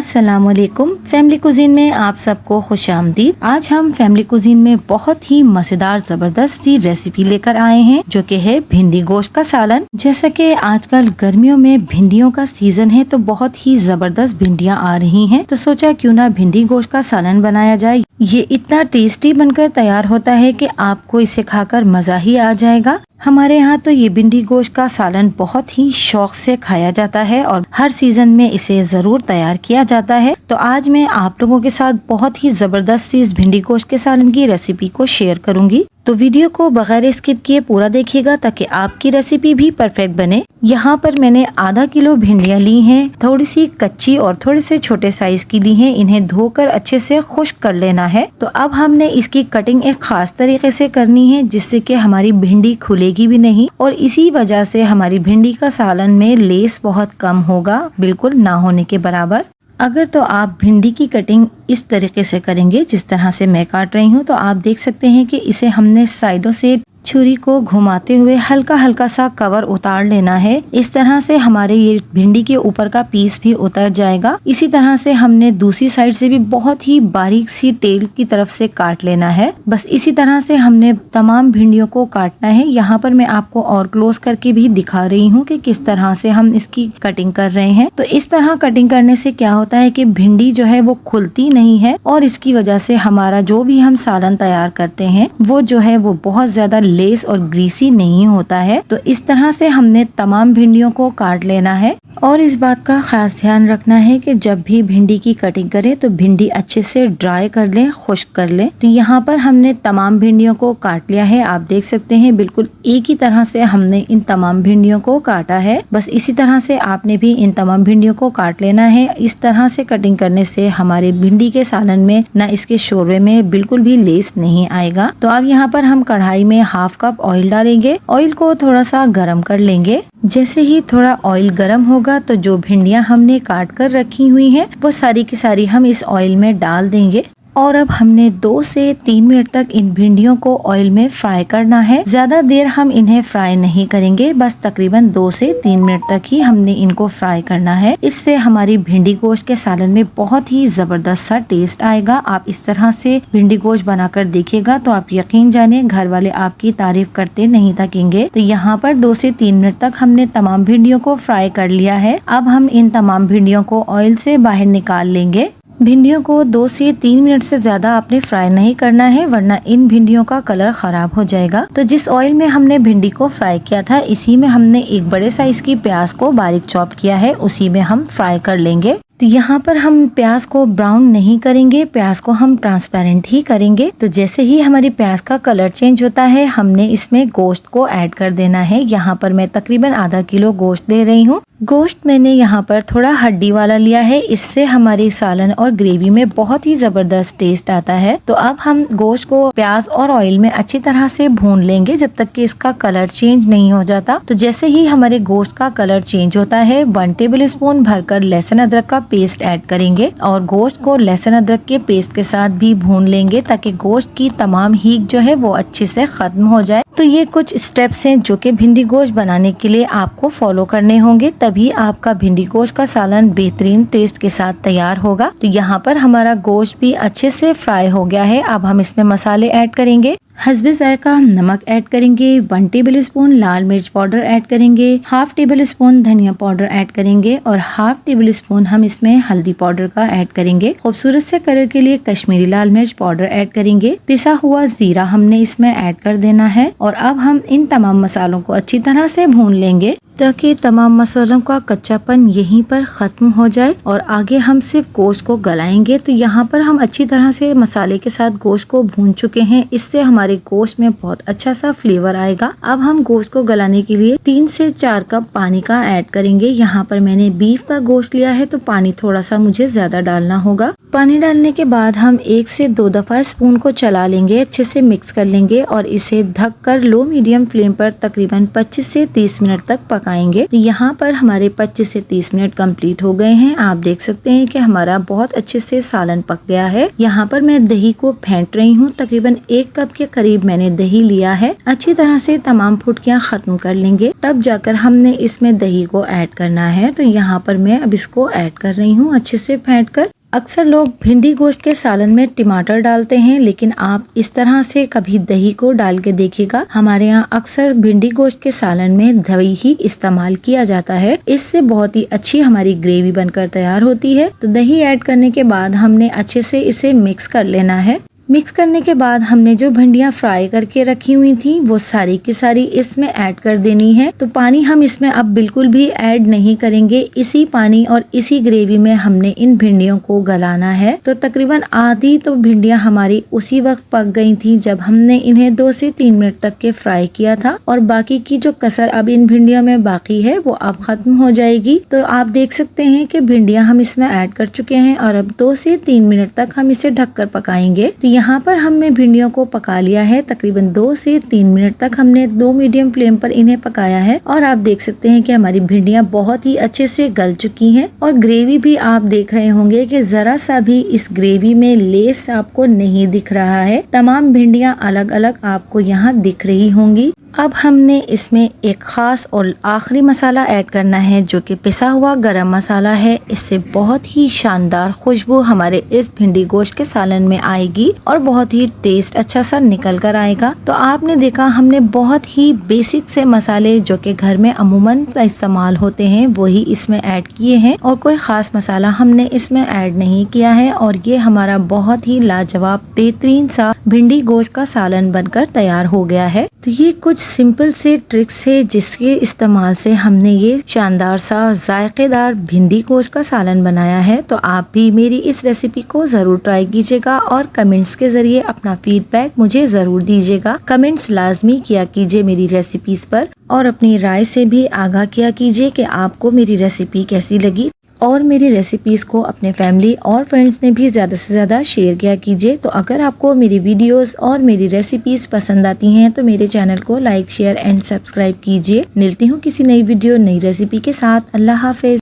अस्सलामुअलैकुम। Family cuisine में आप सबको खुशामदीद। आज हम फैमिली कुजीन में बहुत ही मजेदार जबरदस्त सी रेसिपी लेकर आए हैं जो कि है भिंडी गोश्त का सालन। जैसा कि आजकल गर्मियों में भिंडियों का सीजन है तो बहुत ही जबरदस्त भिंडियां आ रही हैं, तो सोचा क्यों ना भिंडी गोश्त का सालन बनाया जाए। ये इतना टेस्टी बनकर तैयार होता है कि आपको इसे खाकर मजा ही आ जाएगा। हमारे यहाँ तो ये भिंडी गोश्त का सालन बहुत ही शौक से खाया जाता है और हर सीजन में इसे जरूर तैयार किया जाता है। तो आज मैं आप लोगों के साथ बहुत ही जबरदस्त सी इस भिंडी गोश्त के सालन की रेसिपी को शेयर करूंगी, तो वीडियो को बगैर स्किप किए पूरा देखिएगा ताकि आपकी रेसिपी भी परफेक्ट बने। यहाँ पर मैंने आधा किलो भिंडियाँ ली हैं, थोड़ी सी कच्ची और थोड़े से छोटे साइज की ली हैं। इन्हें धोकर अच्छे से खुश्क कर लेना है। तो अब हमने इसकी कटिंग एक खास तरीके से करनी है जिससे कि हमारी भिंडी खुलेगी भी नहीं और इसी वजह से हमारी भिंडी का सालन में लेस बहुत कम होगा, बिल्कुल ना होने के बराबर। अगर तो आप भिंडी की कटिंग इस तरीके से करेंगे जिस तरह से मैं काट रही हूँ, तो आप देख सकते हैं कि इसे हमने साइडों से छुरी को घुमाते हुए हल्का हल्का सा कवर उतार लेना है। इस तरह से हमारे ये भिंडी के ऊपर का पीस भी उतर जाएगा। इसी तरह से हमने दूसरी साइड से भी बहुत ही बारीक सी टेल की तरफ से काट लेना है। बस इसी तरह से हमने तमाम भिंडियों को काटना है। यहाँ पर मैं आपको और क्लोज करके भी दिखा रही हूँ कि किस तरह से हम इसकी कटिंग कर रहे हैं। तो इस तरह कटिंग करने से क्या होता है कि भिंडी जो है वो खुलती नहीं है और इसकी वजह से हमारा जो भी हम सालन तैयार करते हैं वो जो है वो बहुत ज्यादा लेस और ग्रीसी नहीं होता है। तो इस तरह से हमने तमाम भिंडियों को काट लेना है और इस बात का खास ध्यान रखना है कि जब भी भिंडी की कटिंग करें तो भिंडी अच्छे से ड्राई कर लें, खुश्क कर लें। तो यहाँ पर हमने तमाम भिंडियों को काट लिया है। आप देख सकते हैं बिल्कुल एक ही तरह से हमने इन तमाम भिंडियों को काटा है। बस इसी तरह से आपने भी इन तमाम भिंडियों को काट लेना है। इस तरह से कटिंग करने से हमारे भिंडी के सालन में न इसके शोरवे में बिल्कुल भी लेस नहीं आएगा। तो अब यहाँ पर हम कढ़ाई में हाफ कप ऑयल डालेंगे। ऑयल को थोड़ा सा गर्म कर लेंगे। जैसे ही थोड़ा ऑयल गर्म होगा तो जो भिंडियां हमने काट कर रखी हुई हैं वो सारी की सारी हम इस ऑयल में डाल देंगे। और अब हमने 2 से 3 मिनट तक इन भिंडियों को ऑयल में फ्राई करना है। ज्यादा देर हम इन्हें फ्राई नहीं करेंगे, बस तकरीबन 2 से 3 मिनट तक ही हमने इनको फ्राई करना है। इससे हमारी भिंडी गोश्त के सालन में बहुत ही जबरदस्त सा टेस्ट आएगा। आप इस तरह से भिंडी गोश्त बनाकर देखिएगा तो आप यकीन जाने घर वाले आपकी तारीफ करते नहीं थकेंगे। तो यहाँ पर 2 से 3 मिनट तक हमने तमाम भिंडियों को फ्राई कर लिया है। अब हम इन तमाम भिंडियों को ऑयल से बाहर निकाल लेंगे। भिंडियों को 2 से 3 मिनट से ज्यादा आपने फ्राई नहीं करना है वरना इन भिंडियों का कलर खराब हो जाएगा। तो जिस ऑयल में हमने भिंडी को फ्राई किया था इसी में हमने एक बड़े साइज की प्याज को बारीक चॉप किया है, उसी में हम फ्राई कर लेंगे। तो यहाँ पर हम प्याज को ब्राउन नहीं करेंगे, प्याज को हम ट्रांसपेरेंट ही करेंगे। तो जैसे ही हमारी प्याज का कलर चेंज होता है हमने इसमें गोश्त को ऐड कर देना है। यहाँ पर मैं तकरीबन आधा किलो गोश्त ले रही हूँ। गोश्त मैंने यहाँ पर थोड़ा हड्डी वाला लिया है, इससे हमारी सालन और ग्रेवी में बहुत ही जबरदस्त टेस्ट आता है। तो अब हम गोश्त को प्याज और ऑयल में अच्छी तरह से भून लेंगे जब तक कि इसका कलर चेंज नहीं हो जाता। तो जैसे ही हमारे गोश्त का कलर चेंज होता है 1 टेबल स्पून भरकर लहसुन अदरक का पेस्ट ऐड करेंगे और गोश्त को लहसुन अदरक के पेस्ट के साथ भी भून लेंगे ताकि गोश्त की तमाम हीट जो है वो अच्छे से खत्म हो जाए। तो ये कुछ स्टेप्स हैं जो कि भिंडी गोश्त बनाने के लिए आपको फॉलो करने होंगे, तभी आपका भिंडी गोश्त का सालन बेहतरीन टेस्ट के साथ तैयार होगा। तो यहाँ पर हमारा गोश्त भी अच्छे से फ्राई हो गया है। अब हम इसमें मसाले ऐड करेंगे। हस्बे जायका नमक ऐड करेंगे, 1 टेबल स्पून लाल मिर्च पाउडर ऐड करेंगे, हाफ टेबल स्पून धनिया पाउडर ऐड करेंगे और हाफ टेबल स्पून हम इसमें हल्दी पाउडर का ऐड करेंगे। खूबसूरत से कलर के लिए कश्मीरी लाल मिर्च पाउडर ऐड करेंगे। पिसा हुआ जीरा हमने इसमें ऐड कर देना है और अब हम इन तमाम मसालों को अच्छी तरह से भून लेंगे ताकि तमाम मसालों का कच्चापन यहीं पर खत्म हो जाए और आगे हम सिर्फ गोश्त को गलाएंगे। तो यहाँ पर हम अच्छी तरह से मसाले के साथ गोश्त को भून चुके हैं, इससे हमारे गोश्त में बहुत अच्छा सा फ्लेवर आएगा। अब हम गोश्त को गलाने के लिए 3 से 4 कप पानी का ऐड करेंगे। यहाँ पर मैंने बीफ का गोश्त लिया है तो पानी थोड़ा सा मुझे ज्यादा डालना होगा। पानी डालने के बाद हम 1 से 2 दफा स्पून को चला लेंगे, अच्छे से मिक्स कर लेंगे और इसे ढककर लो मीडियम फ्लेम पर तकरीबन 25 से 30 मिनट तक पका पकाएंगे। तो यहाँ पर हमारे 25 से 30 मिनट कंप्लीट हो गए हैं। आप देख सकते हैं कि हमारा बहुत अच्छे से सालन पक गया है। यहाँ पर मैं दही को फेंट रही हूँ। तकरीबन 1 कप के करीब मैंने दही लिया है। अच्छी तरह से तमाम फुटकियाँ खत्म कर लेंगे, तब जाकर हमने इसमें दही को ऐड करना है। तो यहाँ पर मैं अब इसको ऐड कर रही हूँ अच्छे से फेंट कर। अक्सर लोग भिंडी गोश्त के सालन में टमाटर डालते हैं, लेकिन आप इस तरह से कभी दही को डाल के देखिएगा। हमारे यहाँ अक्सर भिंडी गोश्त के सालन में दही ही इस्तेमाल किया जाता है। इससे बहुत ही अच्छी हमारी ग्रेवी बनकर तैयार होती है। तो दही ऐड करने के बाद हमने अच्छे से इसे मिक्स कर लेना है। मिक्स करने के बाद हमने जो भिंडियाँ फ्राई करके रखी हुई थी वो सारी की सारी इसमें ऐड कर देनी है। तो पानी हम इसमें अब बिल्कुल भी ऐड नहीं करेंगे। इसी पानी और इसी ग्रेवी में हमने इन भिंडियों को गलाना है। तो तकरीबन आधी तो भिंडियाँ हमारी उसी वक्त पक गई थी जब हमने इन्हें 2 से 3 मिनट तक के फ्राई किया था, और बाकी की जो कसर अब इन भिंडियों में बाकी है वो अब खत्म हो जाएगी। तो आप देख सकते हैं कि भिंडियाँ हम इसमें ऐड कर चुके हैं और अब 2 से 3 मिनट तक हम इसे ढककर पकाएंगे। तो यहाँ पर हमने भिंडियों को पका लिया है। तकरीबन 2 से 3 मिनट तक हमने 2 मीडियम फ्लेम पर इन्हें पकाया है, और आप देख सकते हैं कि हमारी भिंडियां बहुत ही अच्छे से गल चुकी हैं। और ग्रेवी भी आप देख रहे होंगे कि जरा सा भी इस ग्रेवी में लेस आपको नहीं दिख रहा है। तमाम भिंडियां अलग अलग आपको यहाँ दिख रही होंगी। अब हमने इसमें एक खास और आखिरी मसाला ऐड करना है, जो कि पिसा हुआ गरम मसाला है। इससे बहुत ही शानदार खुशबू हमारे इस भिंडी गोश्त के सालन में आएगी और बहुत ही टेस्ट अच्छा सा निकल कर आएगा। तो आपने देखा हमने बहुत ही बेसिक से मसाले जो कि घर में अमूमन इस्तेमाल होते हैं वही इसमें ऐड किए हैं, और कोई खास मसाला हमने इसमें ऐड नहीं किया है। और ये हमारा बहुत ही लाजवाब बेहतरीन सा भिंडी गोश्त का सालन बनकर तैयार हो गया है। तो ये कुछ सिंपल से ट्रिक्स है जिसके इस्तेमाल से हमने ये शानदार सा जायकेदार भिंडी गोश्त का सालन बनाया है। तो आप भी मेरी इस रेसिपी को जरूर ट्राई कीजिएगा और कमेंट्स के जरिए अपना फीडबैक मुझे जरूर दीजिएगा। कमेंट्स लाजमी किया कीजिए मेरी रेसिपीज पर, और अपनी राय से भी आगाह किया कीजिए कि आपको मेरी रेसिपी कैसी लगी। और मेरी रेसिपीज़ को अपने फैमिली और फ्रेंड्स में भी ज़्यादा से ज़्यादा शेयर किया कीजिए। तो अगर आपको मेरी वीडियोस और मेरी रेसिपीज़ पसंद आती हैं तो मेरे चैनल को लाइक, शेयर एंड सब्सक्राइब कीजिए। मिलती हूँ किसी नई वीडियो नई रेसिपी के साथ। अल्लाह हाफिज़।